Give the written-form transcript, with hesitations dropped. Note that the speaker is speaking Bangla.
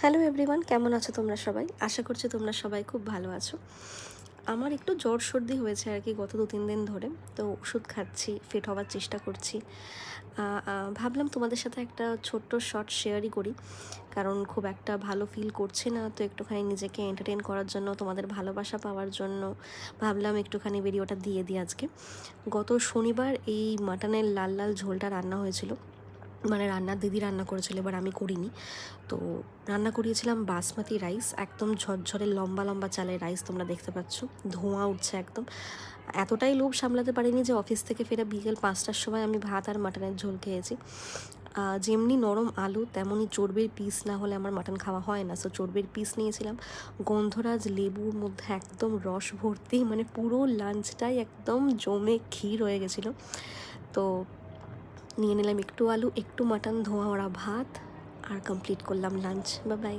হ্যালো এভরিওয়ান, কেমন আছো তোমরা সবাই? আশা করছি তোমরা সবাই খুব ভালো আছো। আমার একটু জ্বর সর্দি হয়েছে আর কি গত 2-3 দিন ধরে। তো ওষুধ খাচ্ছি, ফিট হওয়ার চেষ্টা করছি। ভাবলাম তোমাদের সাথে একটা ছোট্ট শর্ট শেয়ারই করি, কারণ খুব একটা ভালো ফিল করছি না। তো একটুখানি নিজেকে এন্টারটেন করার জন্য, তোমাদের ভালোবাসা পাওয়ার জন্য ভাবলাম একটুখানি ভিডিওটা দিয়ে দিই আজকে। গত শনিবার এই মাটনের লাল লাল ঝোলটা রান্না হয়েছিল, মানে দিদি রান্না করেছিল, এবার আমি করিনি। তো রান্না করিয়েছিলাম বাসমতি রাইস, একদম ঝরঝরে লম্বা লম্বা চালের রাইস, তোমরা দেখতে পাচ্ছ ধোঁয়া উঠছে একদম। এতটাই লোভ সামলাতে পারিনি যে অফিস থেকে ফিরে বিকেল 5টার সময় আমি ভাত আর মাটনের ঝোল খেয়েছি। যেমনি নরম আলু তেমনই চর্বির পিস না হলে আমার মাটন খাওয়া হয় না। সো চর্বির পিস নিয়েছিলাম, গন্ধরাজ লেবুর মধ্যে একদম রস ভর্তি, মানে পুরো লাঞ্চটাই একদম জমে ক্ষীর হয়ে গেছিলো। তো নিয়ে নিলাম একটু আলু, একটু মাটন, ধোয়া ওরা ভাত, আর কমপ্লিট করলাম লাঞ্চ। Bye bye.